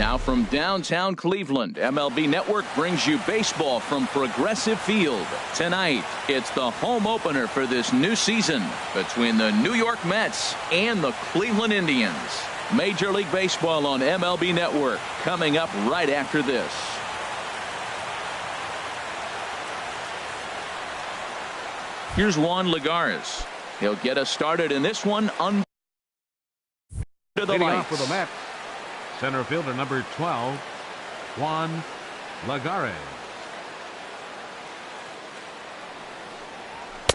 Now from downtown Cleveland, MLB Network brings you baseball from Progressive Field. Tonight, it's the home opener for this new season between the New York Mets and the Cleveland Indians. Major League Baseball on MLB Network coming up right after this. Here's Juan Lagares. He'll get us started in this one under the lights. Off with the Mets, center fielder number 12, Juan Lagares.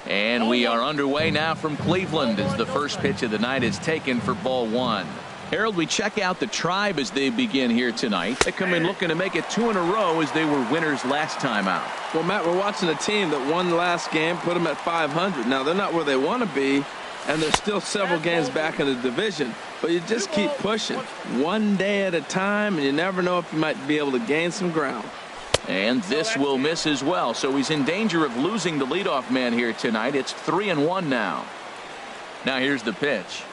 And we are underway now from Cleveland as the first pitch of the night is taken for ball one. Harold, we check out the Tribe as they begin here tonight. They come in looking to make it 2 in a row as they were winners last time out. Well, Matt, we're watching a team that won the last game, put them at 500. Now, they're not where they want to be, and they're still several games back in the division. But you just keep pushing one day at a time, and you never know if you might be able to gain some ground. And this will miss as well, so he's in danger of losing the leadoff man here tonight. It's 3-1 now. Now here's the pitch.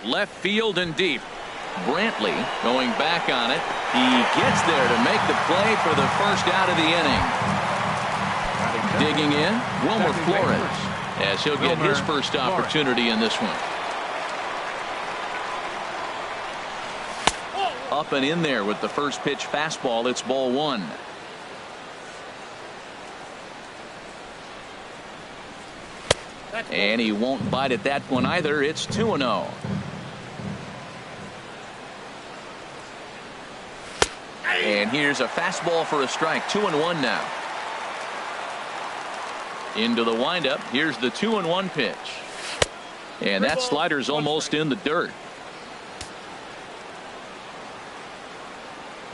Left field and deep. Brantley going back on it. He gets there to make the play for the first out of the inning. Digging in, Wilmer Flores, as he'll get his first opportunity in this one. Up and in there with the first pitch fastball. It's ball one. And he won't bite at that one either. It's 2-0. And here's a fastball for a strike. 2-1 now. Into the windup. Here's the 2-1 pitch. And that slider's almost in the dirt.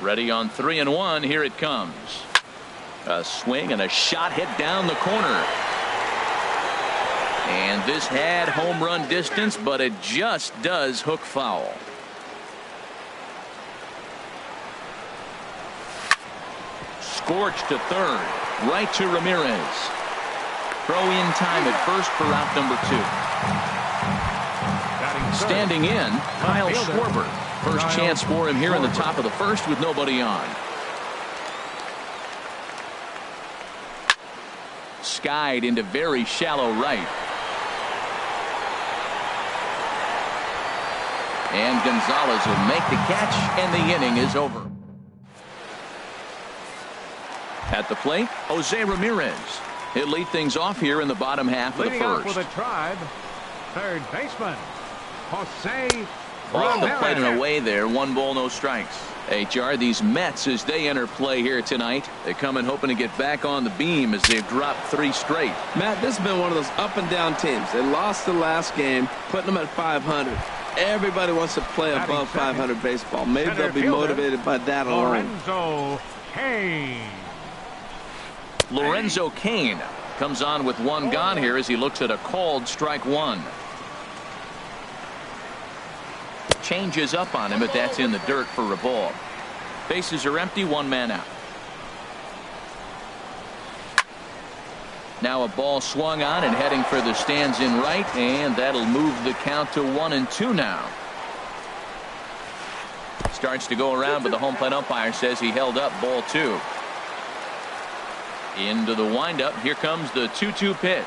Ready on 3-1. Here it comes. A swing and a shot hit down the corner. And this had home run distance, but it just does hook foul. Scorched to third. Right to Ramirez. Throw in time at first for out number 2. Standing in, Kyle Schwarber. First chance for him here in the top of the first with nobody on. Skied into very shallow right. And Gonzalez will make the catch, and the inning is over. At the plate, Jose Ramirez. He'll lead things off here in the bottom half of the first. Off with the Tribe, third baseman, Jose Off the plate and away there. 1 ball, no strikes. HR, these Mets, as they enter play here tonight, they come in hoping to get back on the beam as they've dropped 3 straight. Matt, this has been one of those up and down teams. They lost the last game, putting them at 500. Everybody wants to play above 500 baseball. Maybe they'll be motivated by that alone. Lorenzo Cain comes on with 1 gone here as he looks at a called strike 1. Changes up on him, but that's in the dirt for a ball. Bases are empty, 1 man out. Now a ball swung on and heading for the stands in right, and that'll move the count to 1-2 now. Starts to go around, but the home plate umpire says he held up ball 2. Into the windup. Here comes the 2-2 pitch.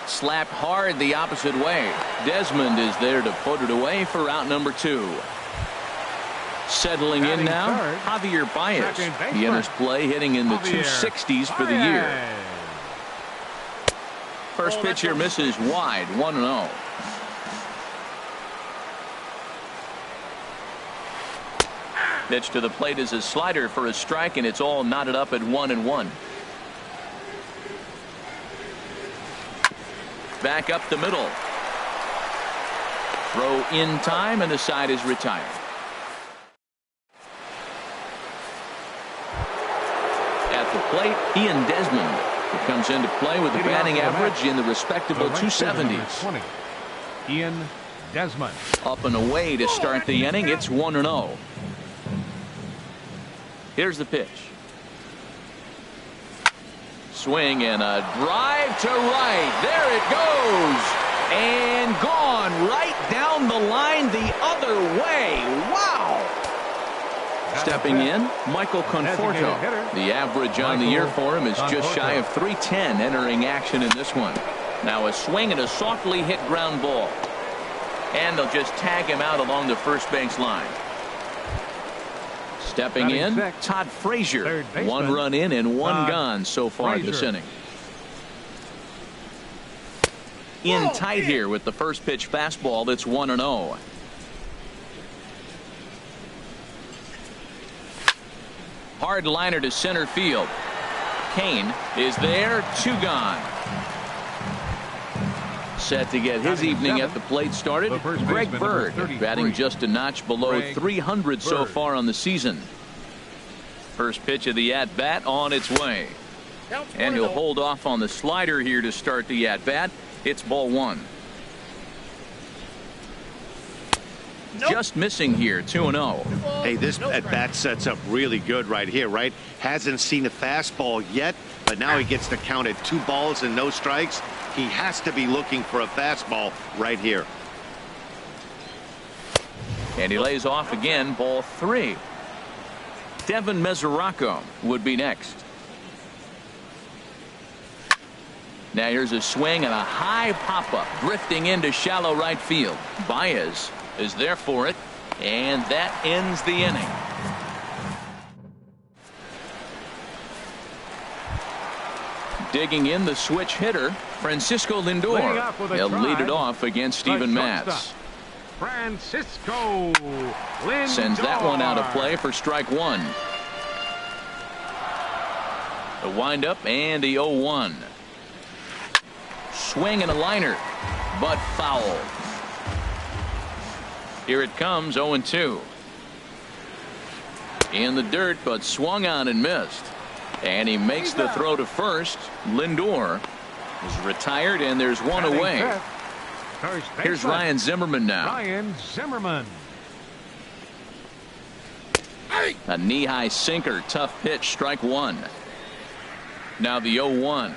Slapped hard the opposite way. Desmond is there to put it away for out number 2. Settling in now, Javier Baez. He enters play hitting in the 260s for the year. First pitch here misses wide. 1-0. Pitch to the plate is a slider for a strike, and it's all knotted up at 1-1. Back up the middle. Throw in time, and the side is retired. At the plate, Ian Desmond, who comes into play with a batting average in the respectable 270s. Ian Desmond. Up and away to start the inning. It's 1-0. Here's the pitch. Swing and a drive to right. There it goes. And gone right down the line the other way. Wow. Stepping in, Michael Conforto. The average on the year for him is just shy of 310 entering action in this one. Now a swing and a softly hit ground ball. And they'll just tag him out along the first base line. Stepping in, Todd Frazier. One run in and one gone so far this inning. In tight here with the first pitch fastball. That's 1-0. Hard liner to center field. Kane is there. 2 gone. Set to get his evening at the plate started. Greg Bird batting just a notch below 300 so far on the season. First pitch of the at-bat on its way. And he'll hold off on the slider here to start the at-bat. It's ball 1. Just missing here. 2-0. Hey, this at-bat sets up really good right here, right? Hasn't seen a fastball yet, but now he gets to count at 2 balls and no strikes. He has to be looking for a fastball right here. And he lays off again. Ball 3. Devin Mesoraco would be next. Now here's a swing and a high pop-up drifting into shallow right field. Baez is there for it, and that ends the inning. Digging in the switch hitter, Francisco Lindor. He'll lead it off against Steven Matz. Francisco Lindor sends that one out of play for strike 1. The windup and the 0-1. Swing and a liner, but foul. Here it comes. 0-2. In the dirt, but swung on and missed. And he makes the throw to first. Lindor is retired, and there's one away. Here's Ryan Zimmerman now. Ryan Zimmerman. A knee-high sinker, tough pitch, strike 1. Now the 0-1.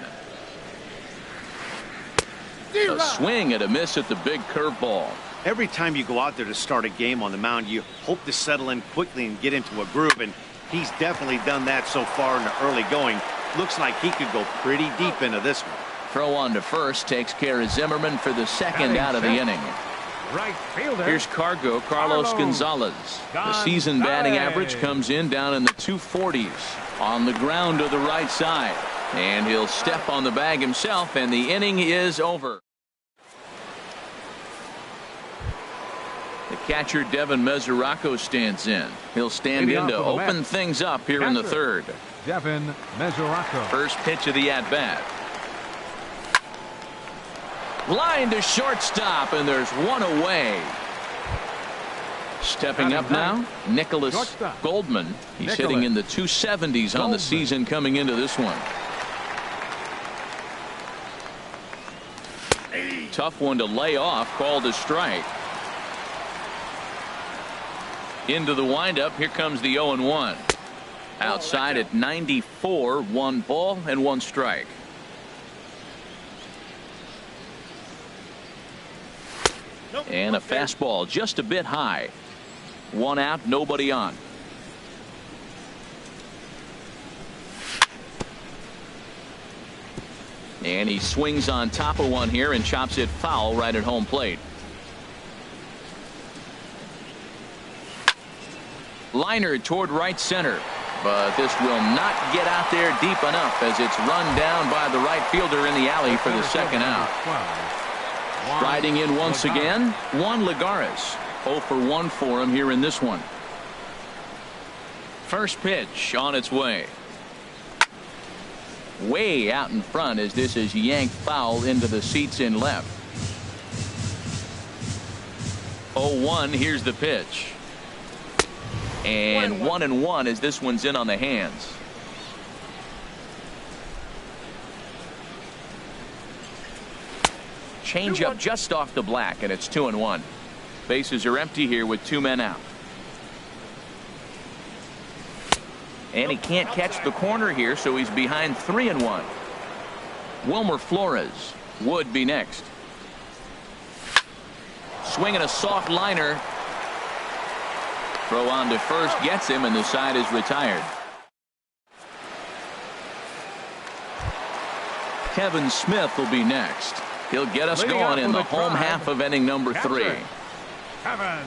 A swing and a miss at the big curveball. Every time you go out there to start a game on the mound, you hope to settle in quickly and get into a groove, and he's definitely done that so far in the early going. Looks like he could go pretty deep into this one. Throw on to first takes care of Zimmerman for the second out of the inning. Right fielder. Here's Carlos Gonzalez. The season batting average comes in down in the 240s on the ground to the right side. And he'll step on the bag himself, and the inning is over. The catcher Devin Mesoraco stands in. He'll stand in to open things up here in the third. Devin Mesoraco. First pitch of the at-bat. Line to shortstop, and there's one away. Stepping up now, Nicholas Goldman. He's hitting in the 270s on the season coming into this one. Tough one to lay off, called a strike. Into the windup, here comes the 0-1. Outside at 94, 1 ball and 1 strike. And a fastball just a bit high. 1 out, nobody on. And he swings on top of one here and chops it foul right at home plate. Liner toward right center, but this will not get out there deep enough as it's run down by the right fielder in the alley for the second out. Striding in once again, Juan Lagares. 0 for 1 for him here in this one. First pitch on its way. Way out in front as this is yanked foul into the seats in left. 0-1, here's the pitch. And 1-1 as this one's in on the hands. Change up just off the black, and it's 2-1. Bases are empty here with 2 men out. And he can't catch the corner here, so he's behind 3-1. Wilmer Flores would be next. Swinging a soft liner. Throw on to first gets him, and the side is retired. Kevin Smith will be next. He'll get us going in the home half of inning number 3. Kevin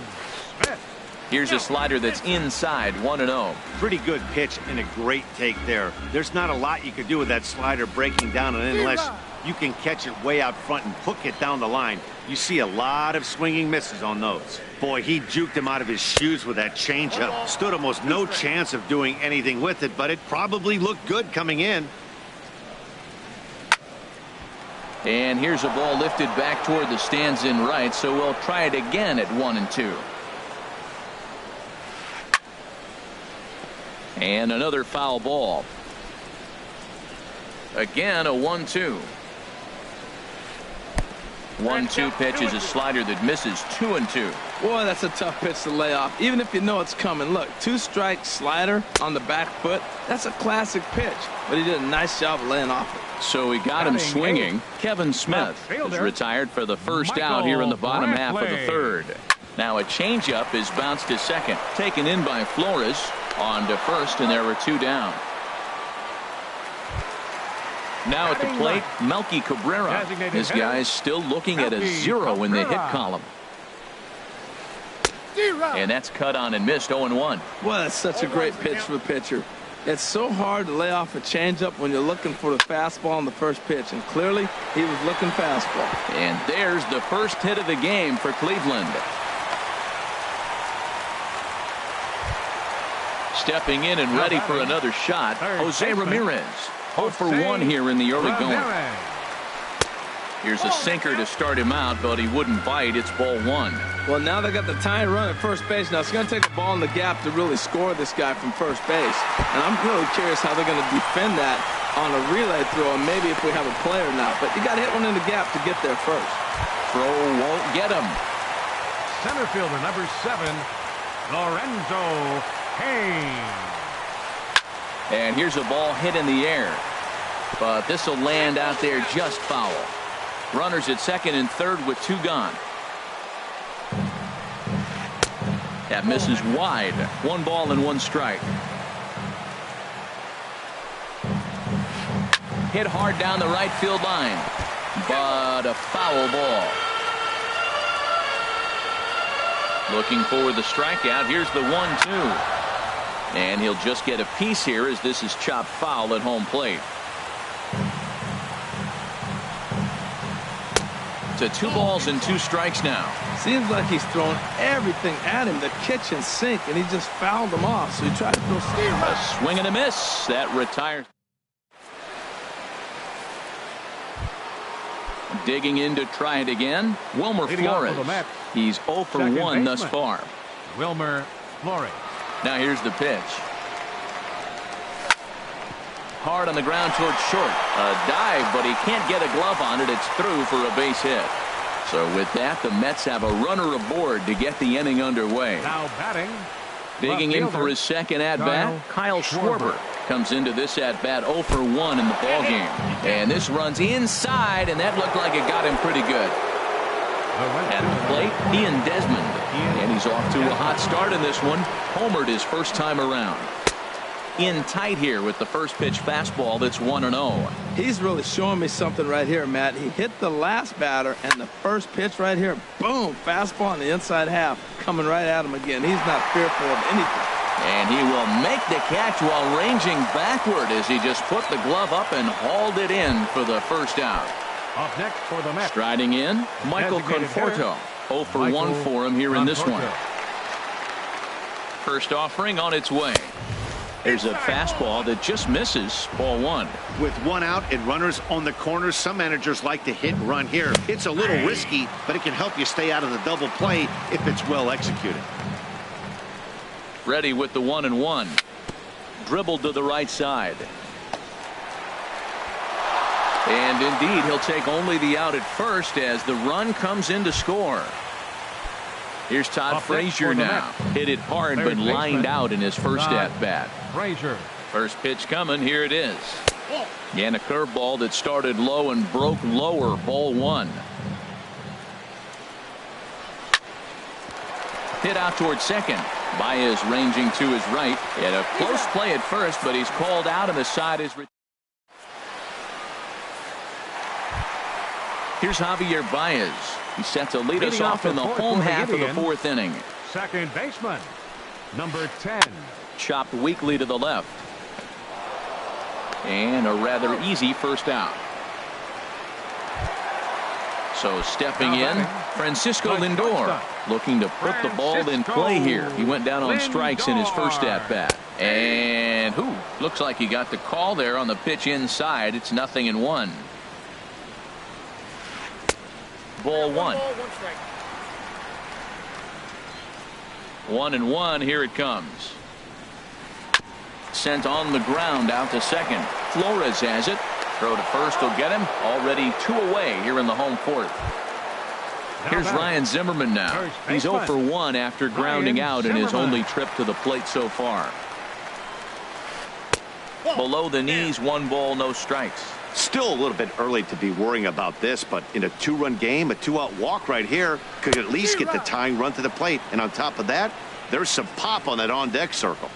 Smith. Here's a slider that's inside, 1-0. Pretty good pitch and a great take there. There's not a lot you could do with that slider breaking down, and unless you can catch it way out front and hook it down the line, you see a lot of swinging misses on those. Boy, he juked him out of his shoes with that changeup. Stood almost no chance of doing anything with it, but it probably looked good coming in. And here's a ball lifted back toward the stands in right, so we'll try it again at 1-2. And another foul ball. Again, a 1-2. 1-2 pitch is a slider that misses 2-2. Boy, that's a tough pitch to lay off, even if you know it's coming. Look, 2-strike slider on the back foot. That's a classic pitch, but he did a nice job of laying off it. So we got him swinging. Kevin Smith is retired for the first out here in the bottom half of the third. Now a changeup is bounced to second, taken in by Flores. On to first, and there were 2 down. Now at the plate, Melky Cabrera. This guy's still looking at a 0 in the hit column. And that's cut on and missed, 0-1. Well, that's such a great pitch for the pitcher. It's so hard to lay off a changeup when you're looking for the fastball on the first pitch, and clearly he was looking fastball. And there's the first hit of the game for Cleveland. Stepping in and ready for another shot, Jose Ramirez. 0 for 1 here in the early going. Here's a sinker to start him out, but he wouldn't bite. It's ball 1. Well, now they got the tying run at first base. Now it's going to take a ball in the gap to really score this guy from first base. And I'm really curious how they're going to defend that on a relay throw, and maybe if we have a play or not. But you got to hit one in the gap to get there first. Throw won't get him. Center fielder number 7, Lorenzo Cain. And here's a ball hit in the air, but this will land out there just foul. Runners at second and third with 2 gone. That misses wide. 1 ball and 1 strike. Hit hard down the right field line, but a foul ball. Looking for the strikeout. Here's the 1-2. And he'll just get a piece here as this is chopped foul at home plate. To 2 balls and 2 strikes now. Seems like he's throwing everything at him, the kitchen sink, and he just fouled him off. So he tried to throw steam. A swing and a miss. That retires. Digging in to try it again, Wilmer Flores. He's 0 for 1 thus far. Wilmer Flores. Now here's the pitch. Hard on the ground towards short. A dive, but he can't get a glove on it. It's through for a base hit. So with that, the Mets have a runner aboard to get the inning underway. Now batting. Digging in for his second at-bat, Kyle Schwarber comes into this at-bat 0 for 1 in the ballgame. And this runs inside, and that looked like it got him pretty good. At the plate, Ian Desmond. And he's off to a hot start in this one. Homered his first time around. In tight here with the first pitch fastball that's 1-0. He's really showing me something right here, Matt. He hit the last batter, and the first pitch right here, boom, fastball on the inside half, coming right at him again. He's not fearful of anything. And he will make the catch while ranging backward as he just put the glove up and hauled it in for the first out. Up next for the Mets. Striding in, Michael Conforto. 0 for 1 for him here in this one. First offering on its way. There's a fastball that just misses, ball 1. With 1 out and runners on the corners, some managers like to hit and run here. It's a little risky, but it can help you stay out of the double play if it's well executed. Ready with the 1-1. Dribbled to the right side. And indeed, he'll take only the out at first as the run comes in to score. Here's Todd Frazier now. Hit it hard, but lined out in his first at-bat. Frazier. First pitch coming. Here it is. And a curveball that started low and broke lower. Ball 1. Hit out towards second. Baez ranging to his right. And a close play at first, but he's called out and the side is. Here's Javier Baez. He's set to lead us off in the home half of the fourth inning. Second baseman, number 10. Chopped weakly to the left. And a rather easy first out. So stepping in, Francisco Lindor, looking to put the ball in play here. He went down on strikes in his first at-bat. And looks like he got the call there on the pitch inside. It's 0-1. Ball one. 1-1. Here it comes. Sent on the ground out to second. Flores has it. Throw to first will get him. Already 2 away here in the home fourth. Here's Ryan Zimmerman now. He's 0 for 1 after grounding out in his only trip to the plate so far. Below the knees, 1 ball, no strikes. Still a little bit early to be worrying about this, but in a 2-run game, a 2-out walk right here could at least get the tying run to the plate. And on top of that, there's some pop on that on-deck circle.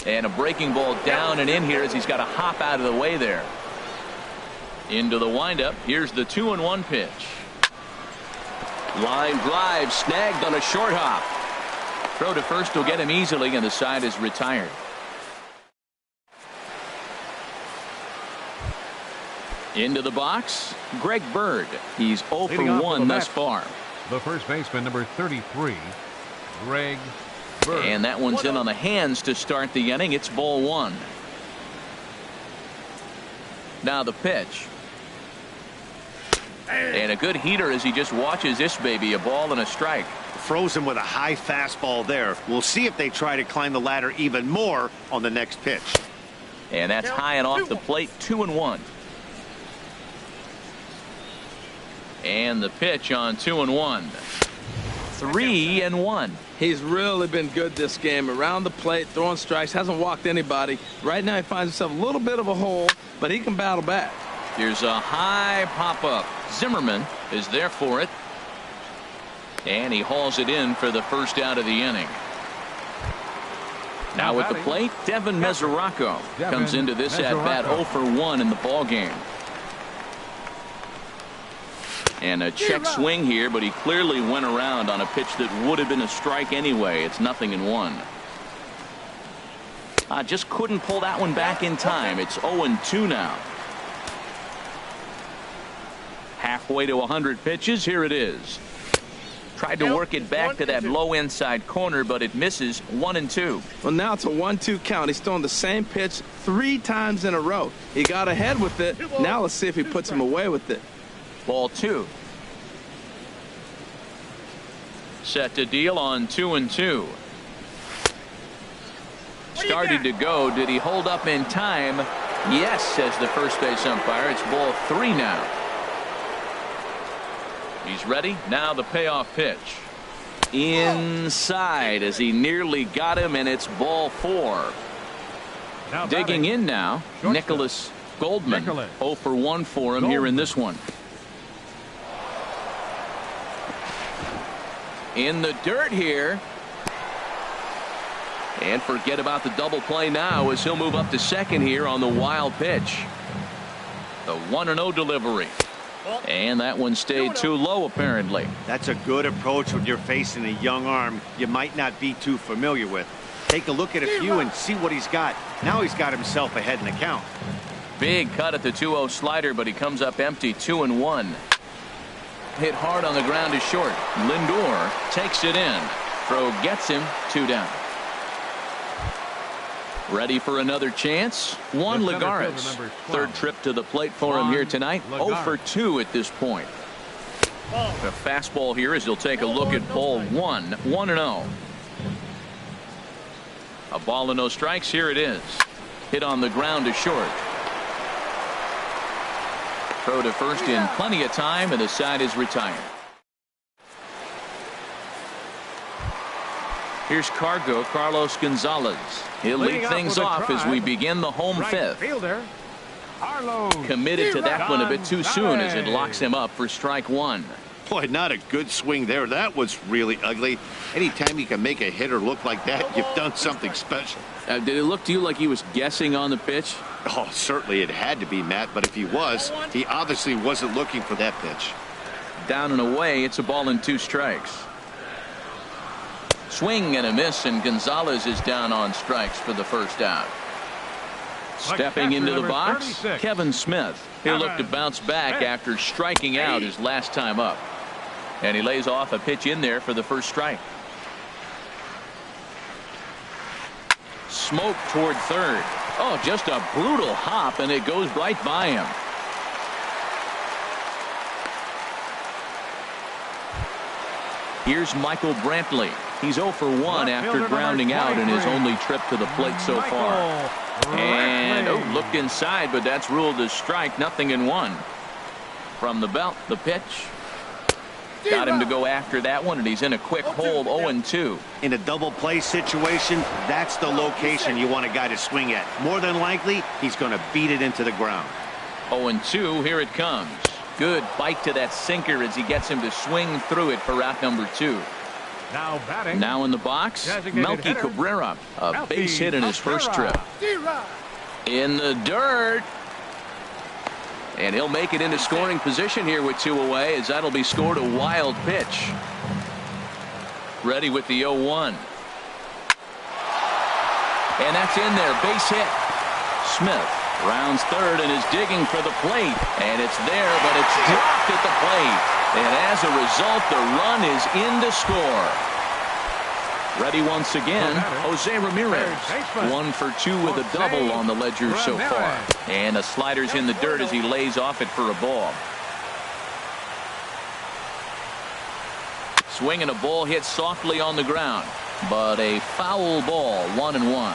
And a breaking ball down and in here as he's got to hop out of the way there. Into the windup. Here's the 2-1 pitch. Line drive snagged on a short hop. Throw to first will get him easily, and the side is retired. Into the box, Greg Bird. He's 0 for 1 thus far. The first baseman, number 33, Greg Bird. And that one's in on the hands to start the inning. It's ball 1. Now the pitch. And a good heater as he just watches this baby. A ball and a strike. Frozen with a high fastball there. We'll see if they try to climb the ladder even more on the next pitch. And that's high and off the plate. 2-1. And the pitch on 2-1. 3-1. He's really been good this game. Around the plate, throwing strikes, hasn't walked anybody. Right now he finds himself a little bit of a hole, but he can battle back. Here's a high pop-up. Zimmerman is there for it. And he hauls it in for the first out of the inning. Now at the plate, Devin Mesoraco comes into this at-bat 0 for 1 in the ballgame. And a check swing here, but he clearly went around on a pitch that would have been a strike anyway. It's 0-1. Just couldn't pull that one back in time. It's 0-2 now. Halfway to 100 pitches. Here it is. Tried to work it back to that low inside corner, but it misses. 1-2. Well, now it's a 1-2 count. He's throwing the same pitch 3 times in a row. He got ahead with it. Now let's see if he puts him away with it. Ball 2. Set to deal on 2-2. Started to go. Did he hold up in time? Yes, says the first base umpire. It's ball 3 now. He's ready. Now the payoff pitch. Inside as he nearly got him, and it's ball 4. Digging in now, Nicholas Goldman. 0 for 1 for him here in this one. In the dirt here. And forget about the double play now as he'll move up to second here on the wild pitch. The 1-0 delivery. And that one stayed too low apparently. That's a good approach when you're facing a young arm you might not be too familiar with. Take a look at a few and see what he's got. Now he's got himself ahead in the count. Big cut at the 2-0 slider, but he comes up empty. 2-1. Hit hard on the ground is short. Lindor takes it in. Throw gets him. 2 down. Ready for another chance. Juan Lagares. Third trip to the plate for him here tonight. 0 for 2 at this point. A fastball here as he'll take a look at ball 1. 1-0. A ball and no strikes. Here it is. Hit on the ground is short. Throw to first in plenty of time, and the side is retired. Here's Carlos Gonzalez. He'll lead things off as we begin the home fifth. Committed to that one a bit too soon as it locks him up for strike 1. Boy, not a good swing there. That was really ugly. Anytime you can make a hitter look like that, you've done something special. Did it look to you like he was guessing on the pitch? Oh, certainly it had to be, Matt, but if he was, he obviously wasn't looking for that pitch. Down and away, it's a ball and 2 strikes. Swing and a miss, and Gonzalez is down on strikes for the first out. Stepping into the box, 36. Kevin Smith. He'll look to bounce back after striking out his last time up. And he lays off a pitch in there for the first strike. Smoke toward third. Oh, just a brutal hop, and it goes right by him. Here's Michael Brantley. He's 0 for 1 after grounding out in his only trip to the plate so far. And looked inside, but that's ruled as strike. 0-1. From the belt, the pitch. Got him to go after that one, and he's in a quick hold. 0-2. In a double play situation, that's the location you want a guy to swing at. More than likely, he's going to beat it into the ground. 0-2. Here it comes. Good bite to that sinker as he gets him to swing through it for out number 2. Now batting. Now in the box, Melky hitter, Cabrera, a Melky base hit in his first trip. In the dirt. And he'll make it into scoring position here with 2 away, as that'll be scored a wild pitch. Ready with the 0-1. And that's in there, base hit. Smith rounds third and is digging for the plate. And it's there, but it's dropped at the plate. And as a result, the run is in to score. Ready once again, Jose Ramirez. 1 for 2 with a double on the ledger so far. And the slider's in the dirt as he lays off it for a ball. Swing and a ball hit softly on the ground, but a foul ball. 1-1.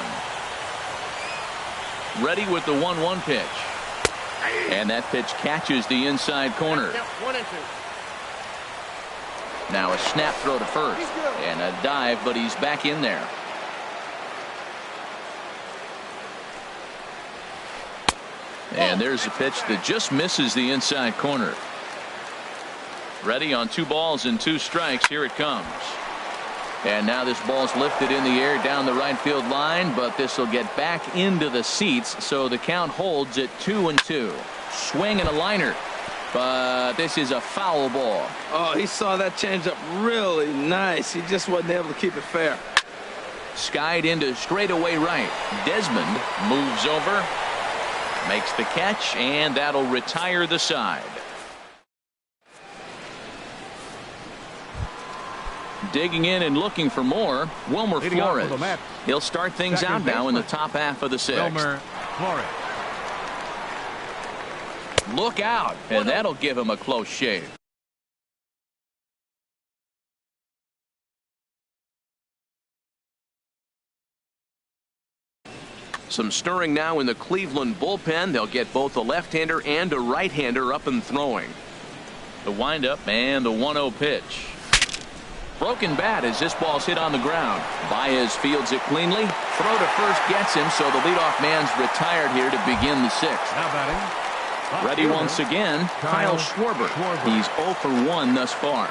Ready with the 1-1 pitch. And that pitch catches the inside corner. Now a snap throw to first and a dive, but he's back in there. And there's a pitch that just misses the inside corner. Ready on 2 balls and 2 strikes. Here it comes. And now this ball's lifted in the air down the right field line, but this will get back into the seats, so the count holds at 2-2. Swing and a liner. But this is a foul ball. Oh, he saw that changeup really nice. He just wasn't able to keep it fair. Skied into straightaway right. Desmond moves over, makes the catch, and that'll retire the side. Digging in and looking for more, Wilmer Flores. He'll start things out now in the top half of the 6th. Wilmer Flores. Look out, and that'll give him a close shave. Some stirring now in the Cleveland bullpen. They'll get both a left-hander and a right-hander up and throwing. The windup and the 1-0 pitch. Broken bat as this ball's hit on the ground. Baez fields it cleanly. Throw to first gets him, so the leadoff man's retired here to begin the 6th. Now batting. Ready once again, Kyle Schwarber. He's 0 for 1 thus far.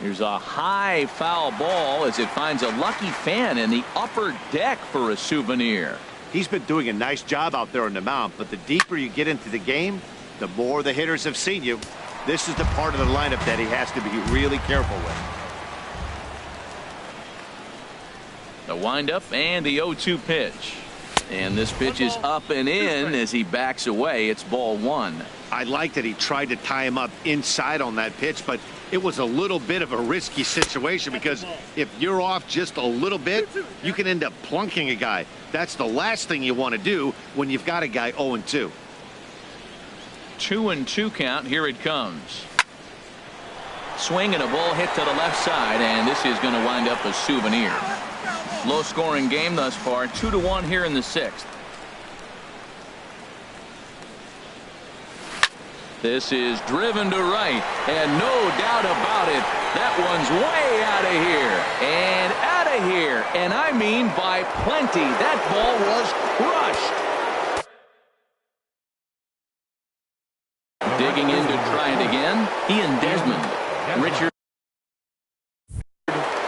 Here's a high foul ball as it finds a lucky fan in the upper deck for a souvenir. He's been doing a nice job out there on the mound, but the deeper you get into the game, the more the hitters have seen you. This is the part of the lineup that he has to be really careful with. The windup and the 0-2 pitch. And this pitch is up and in as he backs away. It's ball 1. I like that he tried to tie him up inside on that pitch, but it was a little bit of a risky situation because if you're off just a little bit, you can end up plunking a guy. That's the last thing you want to do when you've got a guy 0-2. 2-2 count. Here it comes. Swing and a ball hit to the left side, and this is going to wind up a souvenir. Low scoring game thus far. 2-1 here in the 6th. This is driven to right, and no doubt about it, that one's way out of here, and out of here, and I mean by plenty. That ball was crushed. He and Desmond. Richard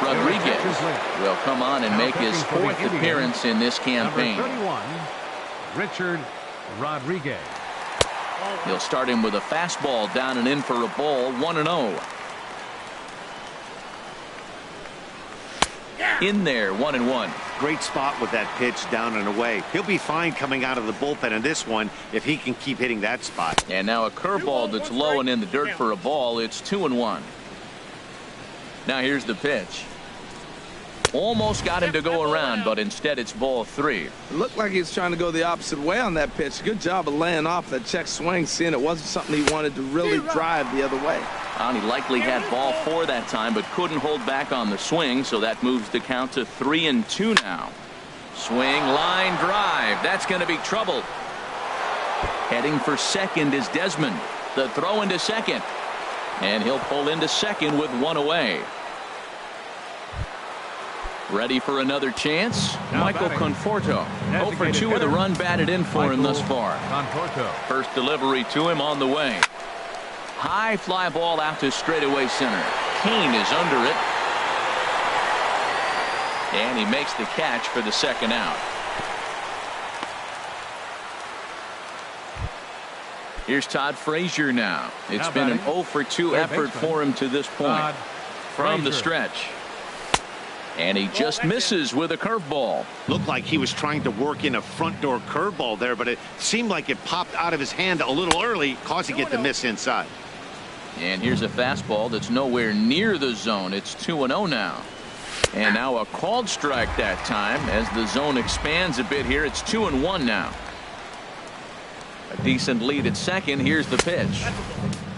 Rodriguez will come on and make his fourth appearance in this campaign. Number 31, Richard Rodriguez. He'll start him with a fastball down and in for a ball, 1-0. In there, 1-1. Great spot with that pitch down and away. He'll be fine coming out of the bullpen in this one if he can keep hitting that spot. And now a curveball that's low and in the dirt for a ball. It's 2-1. Now here's the pitch. Almost got him to go around, but instead it's ball 3. It looked like he was trying to go the opposite way on that pitch. Good job of laying off that check swing, seeing it wasn't something he wanted to really drive the other way. And he likely had ball 4 that time, but couldn't hold back on the swing, so that moves the count to 3-2 now. Swing, line drive. That's going to be trouble. Heading for second is Desmond. The throw into second. And he'll pull into second with 1 away. Ready for another chance? Now Michael batting. Conforto. 0 for 2 with a run batted in for him thus far. Conforto. First delivery to him on the way. High fly ball out to straightaway center. Kane is under it. And he makes the catch for the second out. Here's Todd Frazier now. It's Now been an batting. 0 for 2 Third effort baseman. for him to this point. Todd From the Frazier. stretch. And he just misses with a curveball. Looked like he was trying to work in a front door curveball there, but it seemed like it popped out of his hand a little early, causing it to miss inside. And here's a fastball that's nowhere near the zone. It's 2-0 now. And now a called strike that time as the zone expands a bit here. It's 2-1 now. A decent lead at second. Here's the pitch.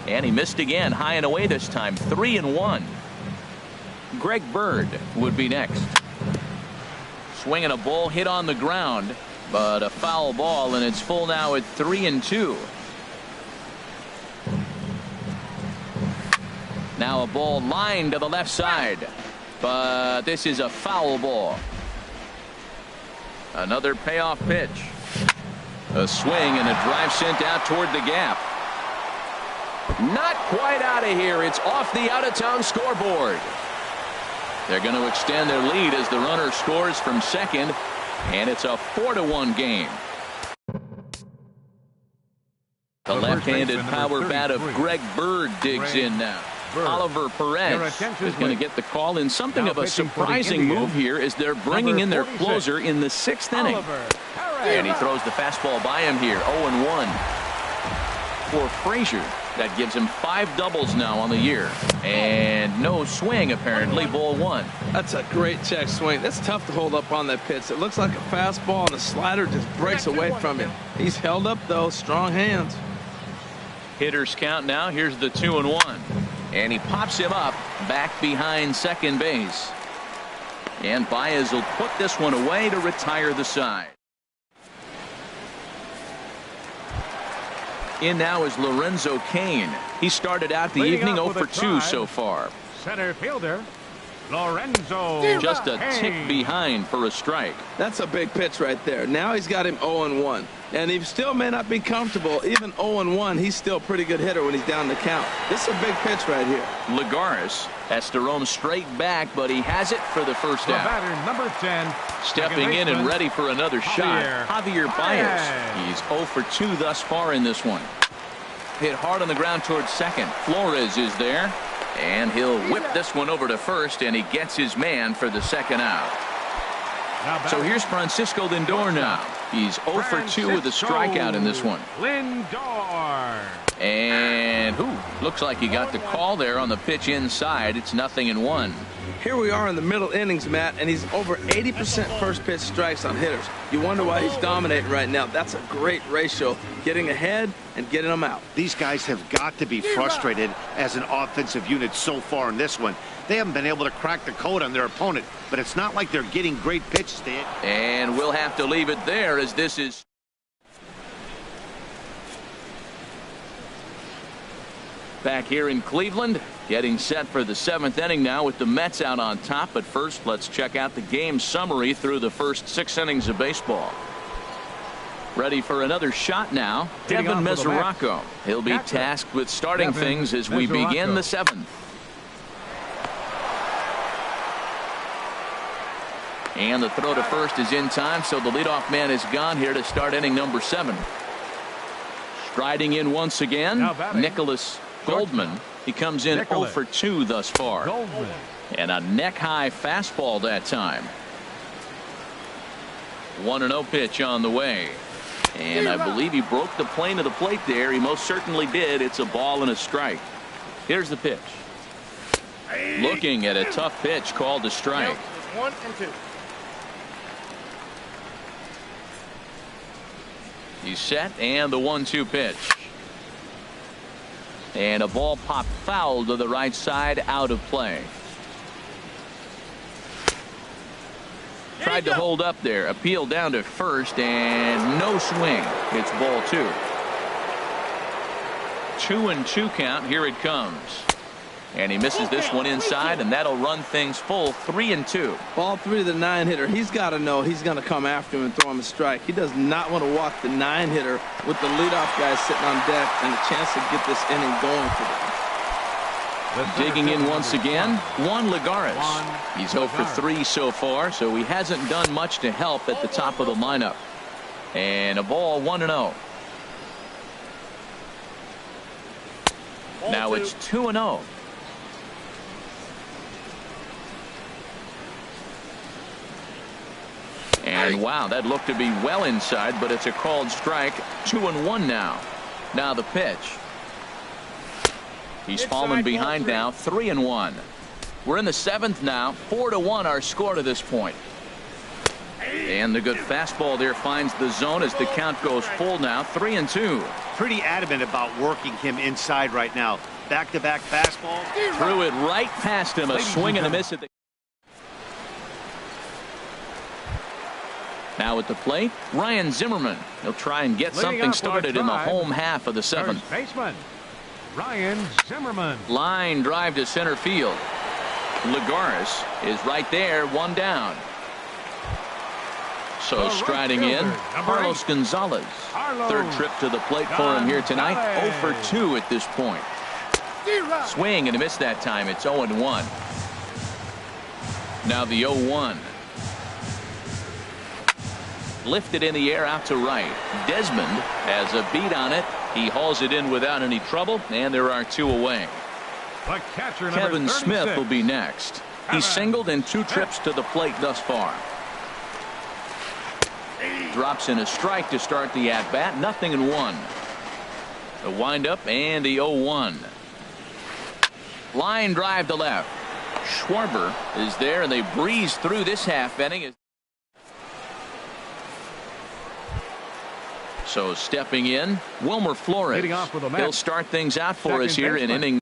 And he missed again, high and away this time. 3-1. Greg Bird would be next. Swinging a ball hit on the ground, but a foul ball, and it's full now at 3-2. Now a ball lined to the left side, but this is a foul ball. Another payoff pitch. A swing and a drive sent out toward the gap. Not quite out of here. It's off the out-of-town scoreboard. They're going to extend their lead as the runner scores from second, and it's a 4-1 game. The left-handed power bat of Greg Bird digs in now. Oliver Perez is going to get the call in something of a surprising move here as they're bringing in their closer in the 6th inning. And he throws the fastball by him here. 0-1 for Frazier. That gives him 5 doubles now on the year. And no swing, apparently. Ball 1. That's a great check swing. That's tough to hold up on that pitch. It looks like a fastball, and the slider just breaks away from him. He's held up, though. Strong hands. Hitters count now. Here's the 2-1. And he pops him up back behind second base. And Baez will put this one away to retire the side. In now is Lorenzo Cain. He started out the evening 0 for 2 so far. Center fielder Lorenzo. Just a tick behind for a strike. That's a big pitch right there. Now he's got him 0-1. And he still may not be comfortable. Even 0-1, he's still a pretty good hitter when he's down the count. This is a big pitch right here. Lagares has to roam straight back, but he has it for the first The out. batter, number 10. Stepping in and ready for another shot, Javier Baez. He's 0 for 2 thus far in this one. Hit hard on the ground towards second. Flores is there, and he'll whip this one over to first, and he gets his man for the second out. So here's Francisco Lindor now. He's 0 for 2 with a strikeout in this one. Lindor. And looks like he got the call there on the pitch inside. It's 0-1. Here we are in the middle innings, Matt, and he's over 80% first pitch strikes on hitters. You wonder why he's dominating right now. That's a great ratio, getting ahead and getting them out. These guys have got to be frustrated as an offensive unit so far in this one. They haven't been able to crack the code on their opponent, but it's not like they're getting great pitches to hit. And we'll have to leave it there as this is back here in Cleveland, getting set for the 7th inning now with the Mets out on top. But first, let's check out the game summary through the first 6 innings of baseball. Ready for another shot now. Devin Mesoraco. He'll be tasked with starting things as we begin the 7th. And the throw to first is in time, so the leadoff man is gone here to start inning number 7. Striding in once again, Nicholas Goldman. He comes in 0 for 2 thus far. And a neck-high fastball that time. 1-0 pitch on the way. And I believe he broke the plane of the plate there. He most certainly did. It's a ball and a strike. Here's the pitch. Looking at a tough pitch called a strike. 1 and 2. He's set, and the 1-2 pitch. And a ball popped foul to the right side, out of play. Tried to hold up there. Appeal down to first, and no swing. It's ball 2. 2-2 count. Here it comes. And he misses this one inside, and that'll run things full. 3-2. Ball 3 to the 9-hitter. He's got to know he's going to come after him and throw him a strike. He does not want to walk the 9-hitter with the leadoff guy sitting on deck and a chance to get this inning going for them. Digging in once again, Juan Lagares. He's 0 for 3 so far, so he hasn't done much to help at the top of the lineup. And a ball, 1-0. Now it's 2-0. And wow, that looked to be well inside, but it's a called strike. 2-1 now. Now the pitch. He's fallen behind now. 3-1. We're in the 7th now. 4-1 our score to this point. And the good fastball there finds the zone as the count goes full now. 3-2. Pretty adamant about working him inside right now. Back-to-back fastball. Threw it right past him. A swing and a miss at the. Now at the plate, Ryan Zimmerman. He'll try and get something started in the home half of the 7th. First baseman Ryan Zimmerman. Line drive to center field. Lagares is right there, 1 down. So striding in, Carlos Gonzalez. Third trip to the plate for him here tonight. 0 for 2 at this point. Swing and a miss that time. It's 0-1. Now the 0-1. Lifted in the air out to right. Desmond has a beat on it. He hauls it in without any trouble, and there are 2 away. The catcher, Kevin Smith will be next. He's singled in 2 trips to the plate thus far. Drops in a strike to start the at-bat. 0-1. The windup and the 0-1. Line drive to left. Schwarber is there, and they breeze through this half inning. So stepping in, Wilmer Flores. He'll start things out for us here in inning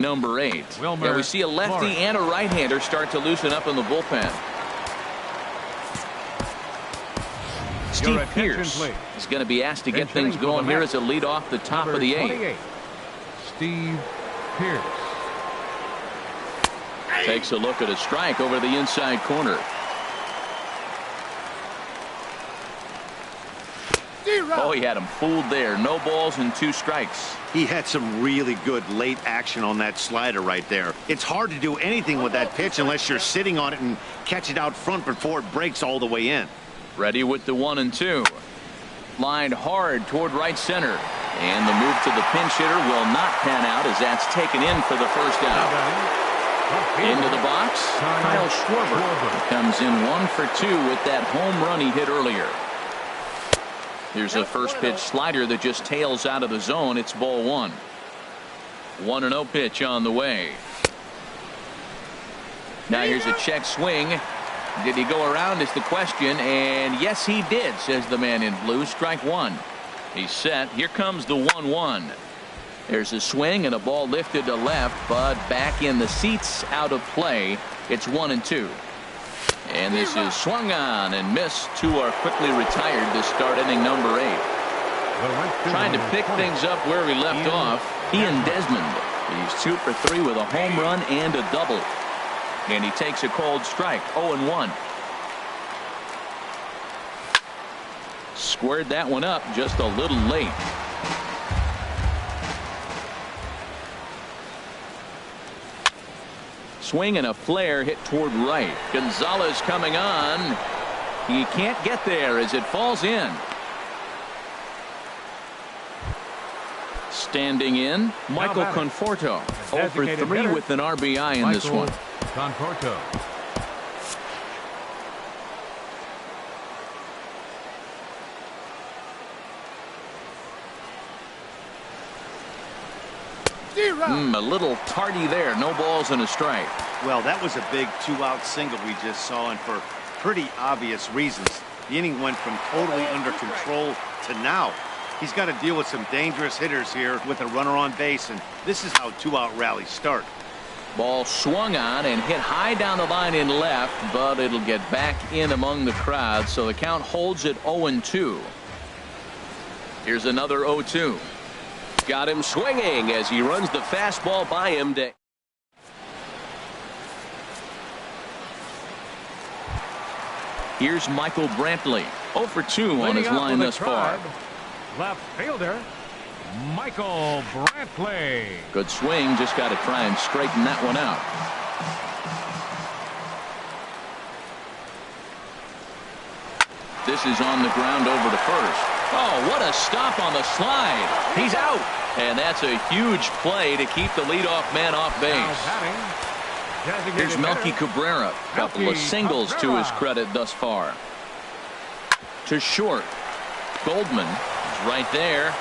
number 8. Yeah, we see a lefty and a right-hander start to loosen up in the bullpen. Steve Pierce is going to be asked to get things going here as a lead off the top of the 8th. Steve Pierce takes a look at a strike over the inside corner. Oh, he had him fooled there. No balls and 2 strikes. He had some really good late action on that slider right there. It's hard to do anything with that pitch unless you're sitting on it and catch it out front before it breaks all the way in. Ready with the 1-2. Lined hard toward right center. And the move to the pinch hitter will not pan out as that's taken in for the first out. Into the box, Kyle Schwarber comes in 1 for 2 with that home run he hit earlier. Here's a first pitch slider that just tails out of the zone. It's ball 1. 1-0 pitch on the way. Now here's a check swing. Did he go around is the question, and yes he did, says the man in blue. Strike 1. He's set. Here comes the 1-1. There's a swing and a ball lifted to left, but back in the seats, out of play. It's 1-2. And this is swung on and missed. 2 are quickly retired to start inning number 8. Trying to pick things up where we left off. Ian Desmond. He's 2 for 3 with a home run and a double. and he takes a cold strike. 0-1. Squared that one up just a little late. Swing and a flare hit toward right. Gonzalez coming on. He can't get there as it falls in. Standing in, Michael Conforto. 0 for 3 with an RBI in this one. Conforto. A little tardy there. No balls and a strike. Well, that was a big 2-out single we just saw, and for pretty obvious reasons. The inning went from totally under control to now. He's got to deal with some dangerous hitters here with a runner on base, and this is how 2-out rallies start. Ball swung on and hit high down the line in left, but it'll get back in among the crowd, so the count holds at 0-2. Here's another 0-2. Got him swinging as he runs the fastball by him. Here's Michael Brantley. 0 for 2 on his line thus far. Left fielder, Michael Brantley. Good swing. Just got to try and straighten that one out. This is on the ground over to first. Oh, what a stop on the slide. He's out. And that's a huge play to keep the leadoff man off base. Here's Melky Cabrera. Couple of singles to his credit thus far. To short. Goldman is right there.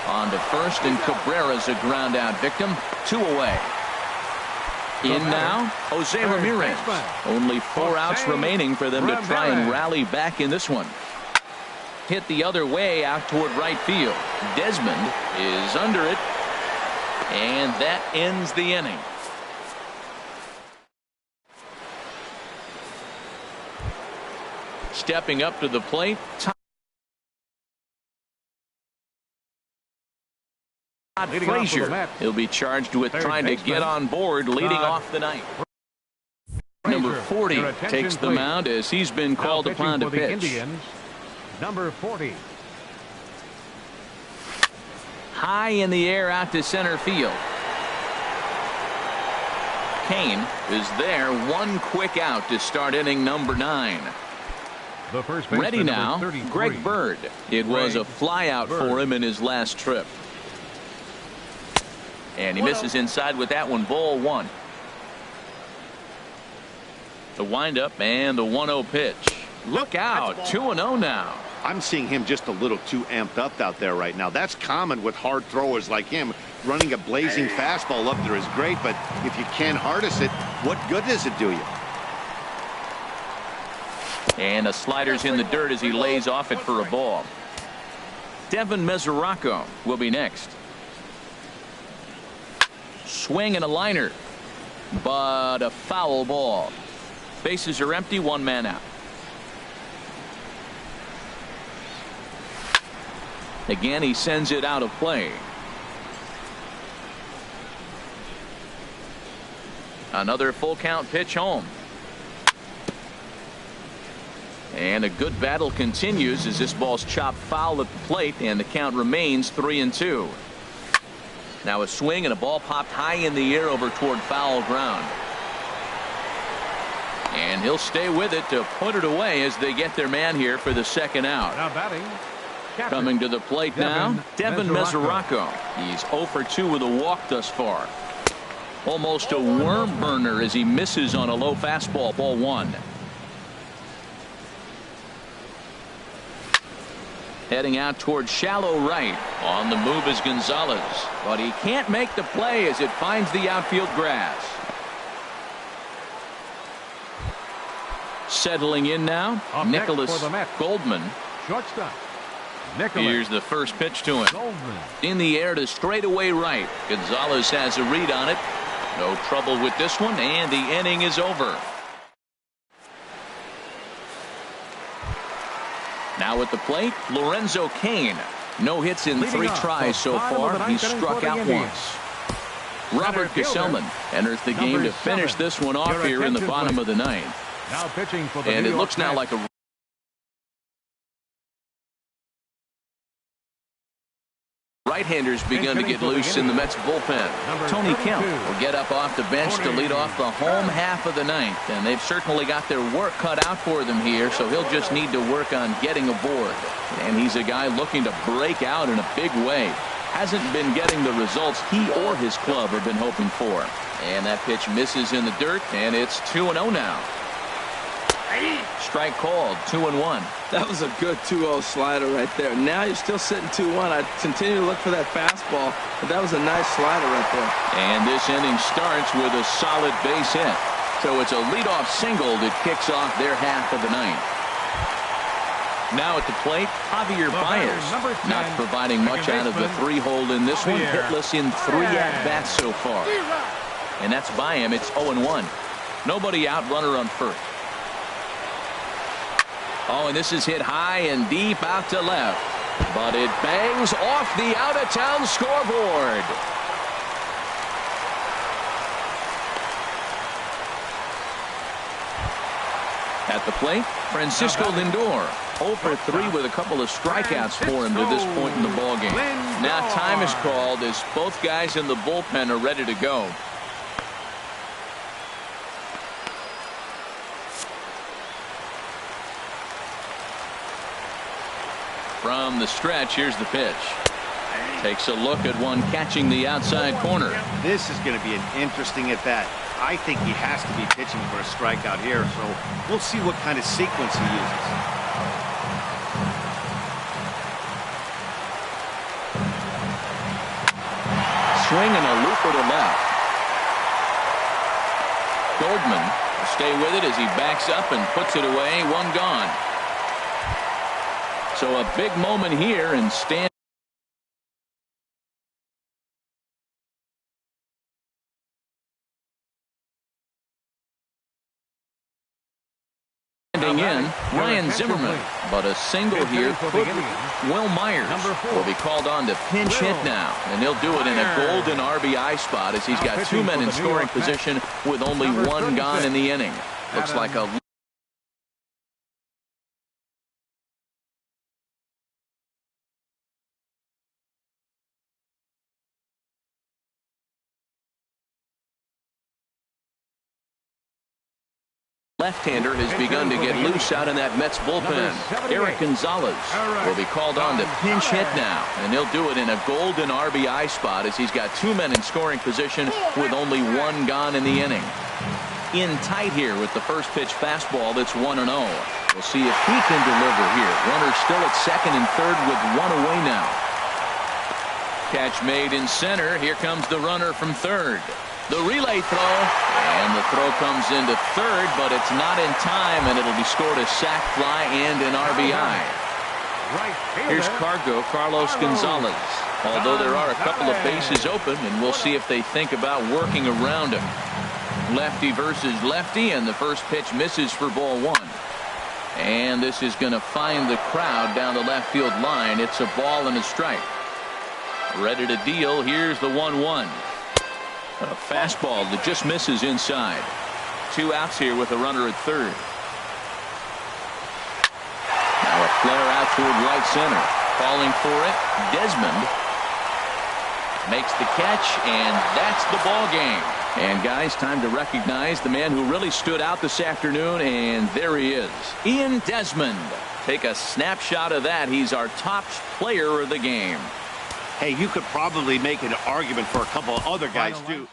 On to first, and Cabrera's a ground out victim. 2 away. In now, Jose Ramirez. Only 4 outs remaining for them to try and rally back in this one. Hit the other way out toward right field. Desmond is under it, and that ends the inning. Stepping up to the plate, Todd Frazier. He'll be charged with trying to get on board leading off the night. Number 40 takes the mound as he's been called upon to pitch. Number 40. High in the air out to center field. Kane is there. One quick out to start inning number 9. The first ready now, Greg Bird. It was a fly out for him in his last trip. And he misses inside with that one. Ball 1. The windup and the 1-0 pitch. Look out. 2-0 now. I'm seeing him just a little too amped up out there right now. That's common with hard throwers like him. Running a blazing fastball up there is great, but if you can't harness it, what good does it do you? And the slider's in the dirt as he lays off it for a ball. Devin Mesoraco will be next. Swing and a liner, but a foul ball. Bases are empty, 1 man out. Again, he sends it out of play. Another full count pitch home. And a good battle continues as this ball's chopped foul at the plate, and the count remains 3-2. Now a swing and a ball popped high in the air over toward foul ground. And he'll stay with it to put it away as they get their man here for the second out. Now batting. Coming to the plate now, Devin Mesoraco. He's 0 for 2 with a walk thus far. Almost a worm burner as he misses on a low fastball. Ball 1. Heading out toward shallow right. On the move is Gonzalez, but he can't make the play as it finds the outfield grass. Settling in now, Nicholas Goldman. Shortstop. Here's the first pitch to him. Goldman. In the air to straightaway right. Gonzalez has a read on it. No trouble with this one, and the inning is over. Now at the plate, Lorenzo Cain. No hits in 3 tries so far. He's struck out once. Robert Gesellman enters the game to finish this one off here in the bottom of the ninth. Now pitching for the And New it York looks now Mets. like a right-handers begun to get loose in the Mets bullpen. Tony Kemp will get up off the bench to lead off the home half of the ninth, and they've certainly got their work cut out for them here, so he'll just need to work on getting aboard. And he's a guy looking to break out in a big way. Hasn't been getting the results he or his club have been hoping for. And that pitch misses in the dirt, and it's 2-0 now. Strike called, 2-1. That was a good 2-0 slider right there. Now you're still sitting 2-1. I continue to look for that fastball, but that was a nice slider right there. And this inning starts with a solid base hit. So it's a leadoff single that kicks off their half of the ninth. Now at the plate, Javier Baez, not providing much out of the three-hole in this one. Hitless in 3 at-bats so far. And that's by him. It's 0-1. Nobody out, runner on first. Oh, and this is hit high and deep out to left. But it bangs off the out-of-town scoreboard. At the plate, Francisco Lindor. 0 for 3 with a couple of strikeouts for him to this point in the ballgame. Now time is called as both guys in the bullpen are ready to go. From the stretch, here's the pitch. Takes a look at one catching the outside corner. This is going to be an interesting at-bat. I think he has to be pitching for a strikeout here, so we'll see what kind of sequence he uses. Swing and a looper to left. Goldman will stay with it as he backs up and puts it away. One gone. So a big moment here, and standing in, Ryan Zimmerman. But a single here could. Will Myers will be called on to pinch hit now, and he'll do it in a golden RBI spot as he's got 2 men in scoring position with only 1 gone in the inning. Looks like a left-hander has begun to get loose out in that Mets bullpen. Eric Gonzalez will be called on to pinch hit now, and he'll do it in a golden RBI spot as he's got 2 men in scoring position with only 1 gone in the inning. In tight here with the first pitch fastball that's 1-0. We'll see if he can deliver here. Runners still at second and third with 1 away now. Catch made in center. Here comes the runner from third. The relay throw, and the throw comes into third, but it's not in time, and it'll be scored a sac fly and an RBI. Here's Carlos Gonzalez. Although there are a couple of bases open, and we'll see if they think about working around him. Lefty versus lefty, and the first pitch misses for ball 1. And this is going to find the crowd down the left field line. It's a ball and a strike. Ready to deal. Here's the 1-1. A fastball that just misses inside. 2 outs here with a runner at third. Now a flare out toward right center. Falling for it, Desmond makes the catch, and that's the ball game. And guys, time to recognize the man who really stood out this afternoon, and there he is, Ian Desmond. Take a snapshot of that. He's our top player of the game. Hey, you could probably make an argument for a couple of other guys, too.